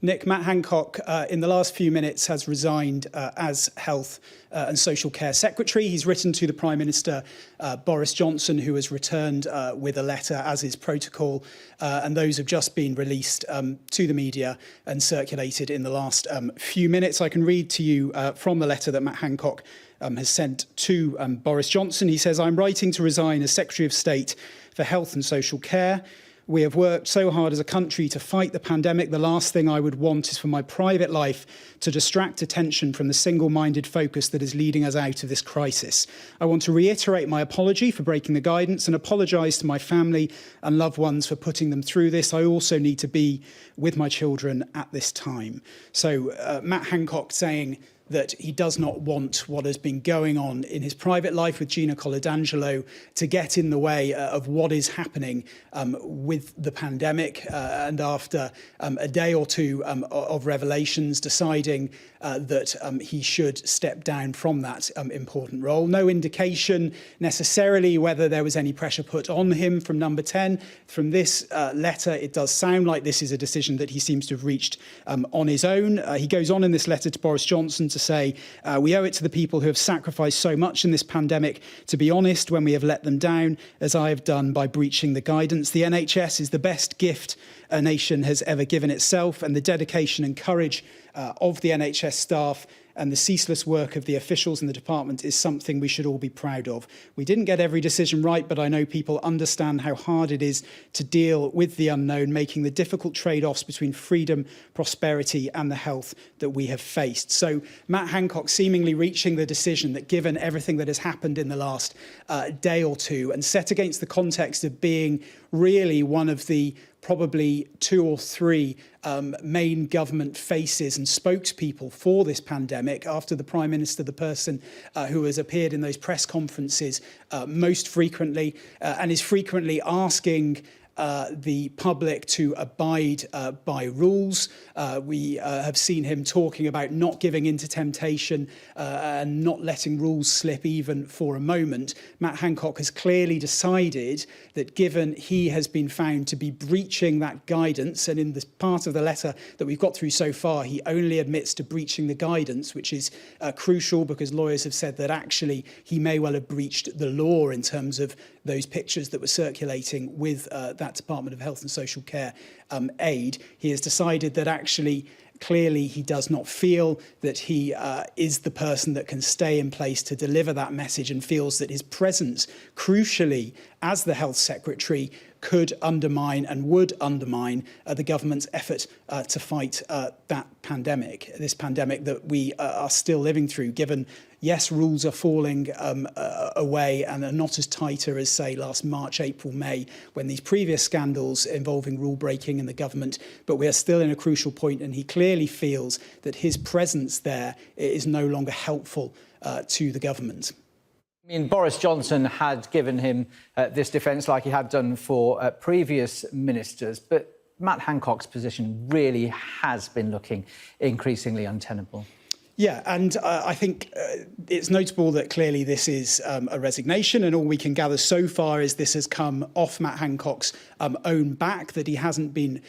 Nick, Matt Hancock, in the last few minutes, has resigned as Health and Social Care Secretary. He's written to the Prime Minister, Boris Johnson, who has returned with a letter, as is protocol, and those have just been released to the media and circulated in the last few minutes. I can read to you from the letter that Matt Hancock has sent to Boris Johnson. He says, "I'm writing to resign as Secretary of State for Health and Social Care. We have worked so hard as a country to fight the pandemic. The last thing I would want is for my private life to distract attention from the single-minded focus that is leading us out of this crisis. I want to reiterate my apology for breaking the guidance and apologise to my family and loved ones for putting them through this. I also need to be with my children at this time." So Matt Hancock saying that he does not want what has been going on in his private life with Gina Coladangelo to get in the way of what is happening with the pandemic, and after a day or two of revelations, deciding that he should step down from that important role. No indication necessarily whether there was any pressure put on him from Number 10. From this letter, it does sound like this is a decision that he seems to have reached on his own. He goes on in this letter to Boris Johnson to say, "We owe it to the people who have sacrificed so much in this pandemic to be honest when we have let them down, as I have done by breaching the guidance. The NHS is the best gift a nation has ever given itself, and the dedication and courage of the NHS staff and the ceaseless work of the officials in the department is something we should all be proud of. We didn't get every decision right, but I know people understand how hard it is to deal with the unknown, making the difficult trade-offs between freedom, prosperity and the health that we have faced." So Matt Hancock seemingly reaching the decision that, given everything that has happened in the last day or two, and set against the context of being really one of the probably 2 or 3 main government faces and spokespeople for this pandemic, after the Prime Minister, the person who has appeared in those press conferences most frequently and is frequently asking the public to abide by rules. We have seen him talking about not giving in to temptation and not letting rules slip even for a moment. Matt Hancock has clearly decided that, given he has been found to be breaching that guidance, and in this part of the letter that we've got through so far, he only admits to breaching the guidance, which is crucial because lawyers have said that actually he may well have breached the law in terms of those pictures that were circulating with that Department of Health and Social Care AIDE. He has decided that actually, clearly, he does not feel that he is the person that can stay in place to deliver that message, and feels that his presence, crucially, as the Health Secretary, could undermine and would undermine the government's effort to fight that pandemic, this pandemic that we are still living through, given, yes, rules are falling away and are not as tighter as, say, last March, April, May, when these previous scandals involving rule breaking in the government, but we are still in a crucial point, and he clearly feels that his presence there is no longer helpful to the government. I mean, Boris Johnson had given him this defence like he had done for previous ministers, but Matt Hancock's position really has been looking increasingly untenable. Yeah, and I think it's notable that clearly this is a resignation, and all we can gather so far is this has come off Matt Hancock's own back, that he hasn't been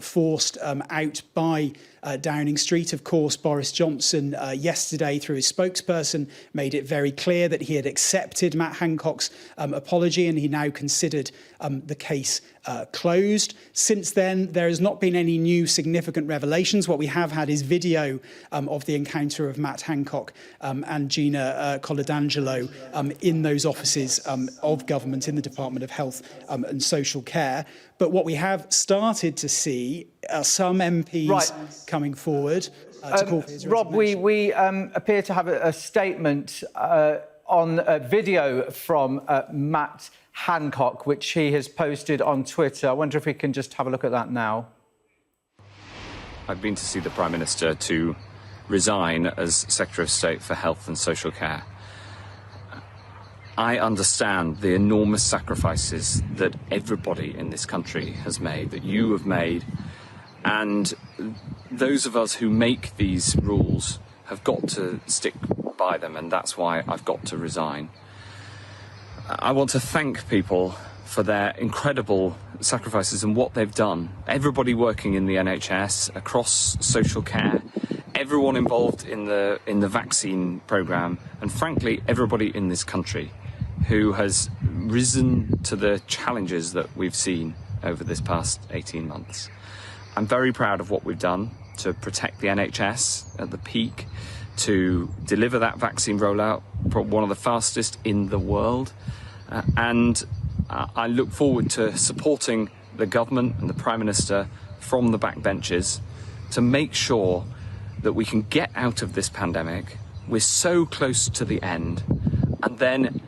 forced out by Downing Street. Of course, Boris Johnson yesterday, through his spokesperson, made it very clear that he had accepted Matt Hancock's apology, and he now considered the case closed. Since then, there has not been any new significant revelations. What we have had is video of the encounter of Matt Hancock and Gina Coladangelo in those offices of government in the Department of Health and Social Care. But what we have started to see are some MPs coming forward to call for his resignation. Rob, we appear to have a statement on video from Matt Hancock, which he has posted on Twitter. I wonder if we can just have a look at that now. I've been to see the Prime Minister to resign as Secretary of State for Health and Social Care. I understand the enormous sacrifices that everybody in this country has made, that you have made, and those of us who make these rules have got to stick by them, and that's why I've got to resign. I want to thank people for their incredible sacrifices and what they've done. Everybody working in the NHS, across social care, everyone involved in the vaccine programme, and frankly, everybody in this country who has risen to the challenges that we've seen over this past 18 months. I'm very proud of what we've done to protect the NHS at the peak, to deliver that vaccine rollout, one of the fastest in the world, and I look forward to supporting the government and the Prime Minister from the backbenches to make sure that we can get out of this pandemic. We're so close to the end, and then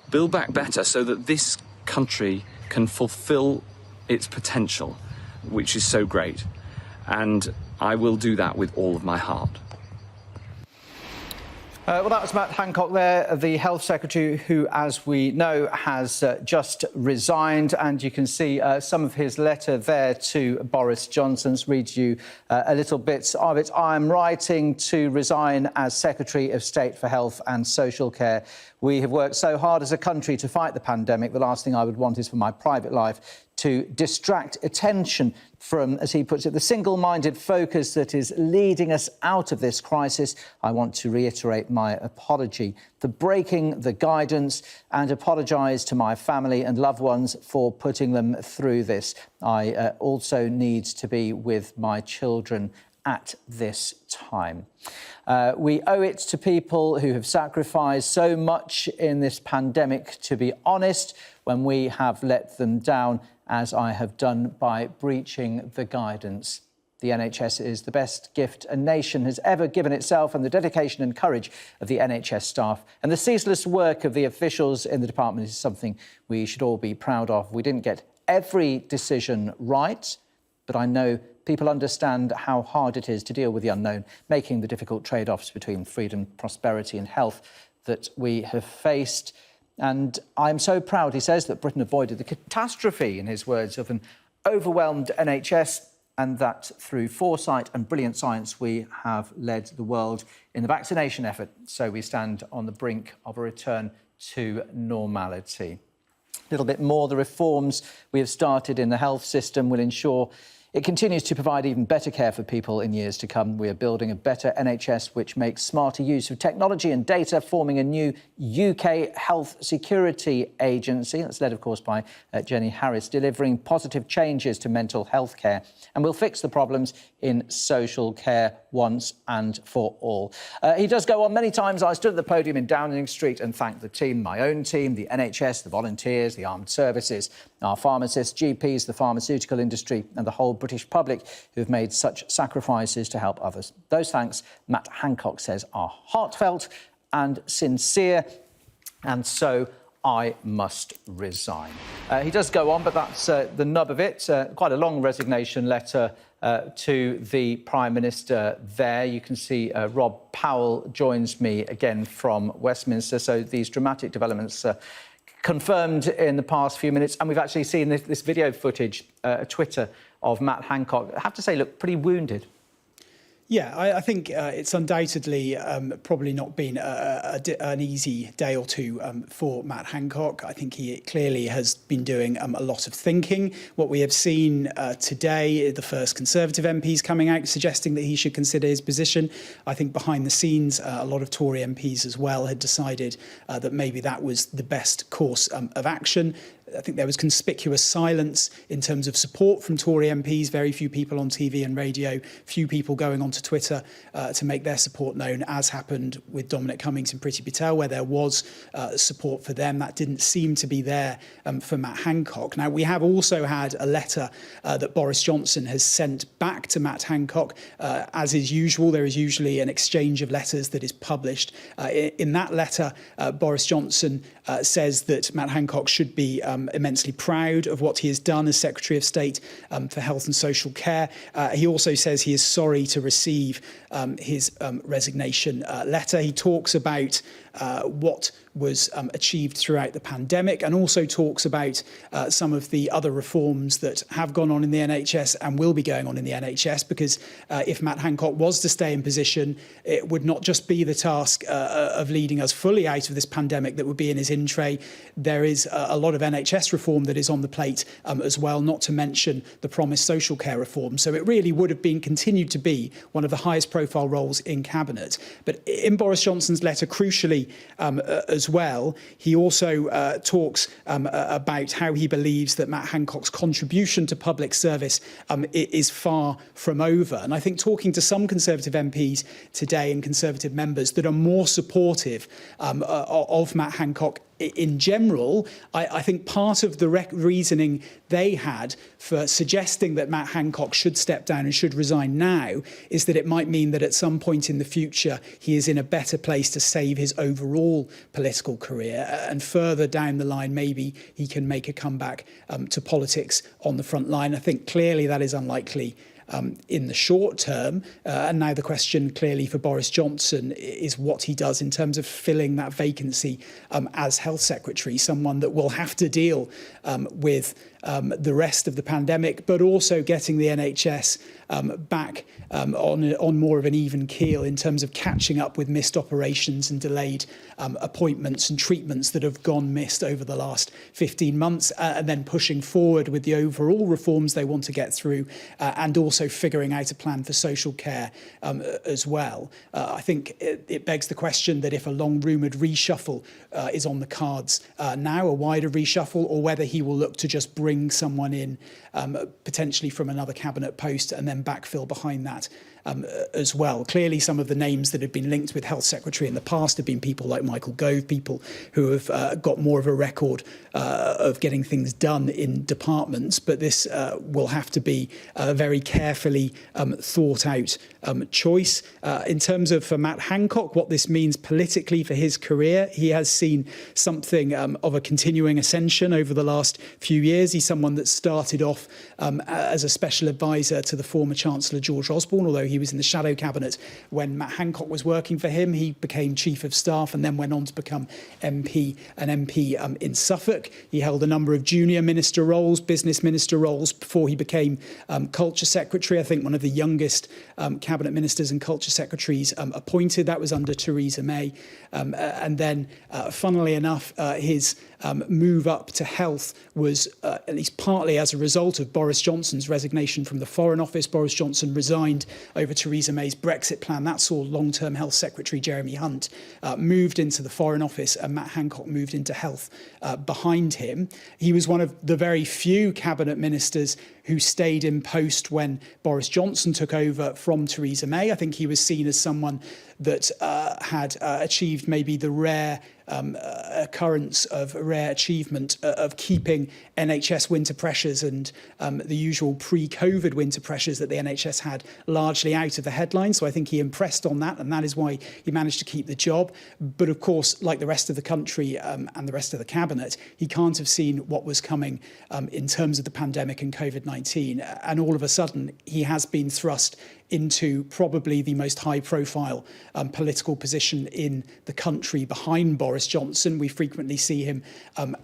build back better so that this country can fulfil its potential, which is so great. And I will do that with all of my heart. Well, that was Matt Hancock there, the Health Secretary, who, as we know, has just resigned. And you can see some of his letter there to Boris Johnson. Let's read you a little bit of it. I am writing to resign as Secretary of State for Health and Social Care. We have worked so hard as a country to fight the pandemic. The last thing I would want is for my private life to distract attention from, as he puts it, the single-minded focus that is leading us out of this crisis. I want to reiterate my apology for breaking the guidance and apologise to my family and loved ones for putting them through this. I also need to be with my children at this time. We owe it to people who have sacrificed so much in this pandemic to be honest when we have let them down, as I have done by breaching the guidance. The NHS is the best gift a nation has ever given itself, and the dedication and courage of the NHS staff and the ceaseless work of the officials in the department is something we should all be proud of. We didn't get every decision right, but I know people understand how hard it is to deal with the unknown, making the difficult trade-offs between freedom, prosperity and health that we have faced. And I'm so proud, he says, that Britain avoided the catastrophe, in his words, of an overwhelmed NHS, and that through foresight and brilliant science we have led the world in the vaccination effort. So we stand on the brink of a return to normality. A little bit more, the reforms we have started in the health system will ensure it continues to provide even better care for people in years to come. We are building a better NHS which makes smarter use of technology and data, forming a new UK health security agency. That's led, of course, by Jenny Harris, delivering positive changes to mental health care. And we'll fix the problems in social care once and for all. He does go on many times. I stood at the podium in Downing Street and thanked the team, my own team, the NHS, the volunteers, the armed services, our pharmacists, GPs, the pharmaceutical industry and the whole British public who have made such sacrifices to help others. Those thanks, Matt Hancock says, are heartfelt and sincere, and so I must resign. He does go on, but that's the nub of it. Quite a long resignation letter to the Prime Minister there. You can see Rob Powell joins me again from Westminster. So these dramatic developments confirmed in the past few minutes, and we've actually seen this video footage, Twitter, of Matt Hancock. I have to say, look, pretty wounded. Yeah, I think it's undoubtedly probably not been an easy day or two for Matt Hancock. I think he clearly has been doing a lot of thinking. What we have seen today, the first Conservative MPs coming out suggesting that he should consider his position. I think behind the scenes, a lot of Tory MPs as well had decided that maybe that was the best course of action. I think there was conspicuous silence in terms of support from Tory MPs, very few people on TV and radio, few people going onto Twitter to make their support known, as happened with Dominic Cummings and Priti Patel, where there was support for them. That didn't seem to be there for Matt Hancock. Now, we have also had a letter that Boris Johnson has sent back to Matt Hancock. As is usual, there is usually an exchange of letters that is published. In that letter, Boris Johnson says that Matt Hancock should be immensely proud of what he has done as Secretary of State for Health and Social Care. He also says he is sorry to receive his resignation letter. He talks about what was achieved throughout the pandemic, and also talks about some of the other reforms that have gone on in the NHS and will be going on in the NHS, because if Matt Hancock was to stay in position, it would not just be the task of leading us fully out of this pandemic that would be in his in tray. There is a lot of NHS reform that is on the plate as well, not to mention the promised social care reform. So it really would have been continued to be one of the highest profile roles in Cabinet. But in Boris Johnson's letter, crucially as well, he also talks about how he believes that Matt Hancock's contribution to public service is far from over. And I think talking to some Conservative MPs today and Conservative members that are more supportive of Matt Hancock in general, I think part of the reasoning they had for suggesting that Matt Hancock should step down and should resign now is that it might mean that at some point in the future he is in a better place to save his overall political career, and further down the line maybe he can make a comeback to politics on the front line. I think clearly that is unlikely in the short term. And now the question clearly for Boris Johnson is what he does in terms of filling that vacancy as Health Secretary, someone that will have to deal with the rest of the pandemic, but also getting the NHS back on more of an even keel in terms of catching up with missed operations and delayed appointments and treatments that have gone missed over the last 15 months, and then pushing forward with the overall reforms they want to get through, and also figuring out a plan for social care as well. I think it begs the question that if a long-rumoured reshuffle is on the cards now, a wider reshuffle, or whether he will look to just bring someone in potentially from another cabinet post and then backfill behind that as well. Clearly, some of the names that have been linked with Health Secretary in the past have been people like Michael Gove, people who have got more of a record of getting things done in departments. But this will have to be a very carefully thought out choice. In terms of, for Matt Hancock, what this means politically for his career, he has seen something of a continuing ascension over the last few years. He's someone that started off as a special advisor to the former Chancellor George Osborne, although he was in the shadow cabinet when Matt Hancock was working for him. He became Chief of Staff and then went on to become an MP in Suffolk. He held a number of junior minister roles, business minister roles, before he became Culture Secretary. I think one of the youngest cabinet ministers and culture secretaries appointed. That was under Theresa May. And then, funnily enough, his move up to health was at least partly as a result of Boris Johnson's resignation from the Foreign Office. Boris Johnson resigned over Theresa May's Brexit plan. That saw long-term Health Secretary Jeremy Hunt moved into the Foreign Office, and Matt Hancock moved into health behind him. He was one of the very few cabinet ministers who stayed in post when Boris Johnson took over from Theresa May. I think he was seen as someone that had achieved maybe the rare occurrence of rare achievement of keeping NHS winter pressures and the usual pre-COVID winter pressures that the NHS had largely out of the headlines. So I think he impressed on that, and that is why he managed to keep the job. But of course, like the rest of the country and the rest of the cabinet, he can't have seen what was coming in terms of the pandemic and COVID-19. And all of a sudden, he has been thrust into probably the most high-profile political position in the country behind Boris Johnson. We frequently see him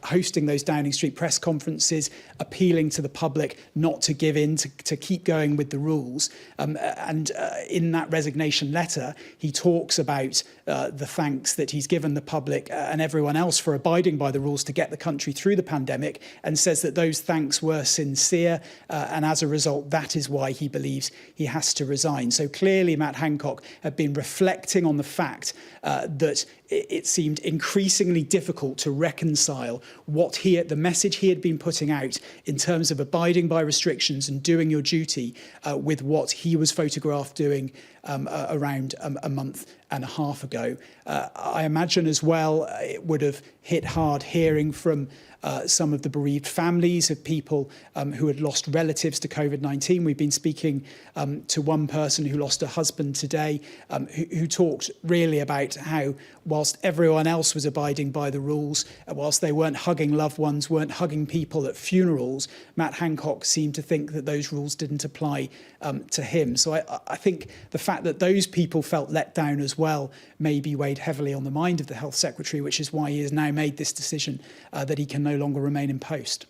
hosting those Downing Street press conferences, appealing to the public not to give in, to keep going with the rules. And in that resignation letter, he talks about the thanks that he's given the public and everyone else for abiding by the rules to get the country through the pandemic, and says that those thanks were sincere, and as a result, that is why he believes he has to resign. So clearly, Matt Hancock had been reflecting on the fact that it seemed increasingly difficult to reconcile the message he had been putting out in terms of abiding by restrictions and doing your duty with what he was photographed doing around a month and a half ago. I imagine as well it would have hit hard hearing from some of the bereaved families of people who had lost relatives to COVID-19. We've been speaking to one young person who lost her husband today, who talked really about how whilst everyone else was abiding by the rules, whilst they weren't hugging loved ones, weren't hugging people at funerals, Matt Hancock seemed to think that those rules didn't apply to him. So I think the fact that those people felt let down as well maybe weighed heavily on the mind of the Health Secretary, which is why he has now made this decision that he can no longer remain in post.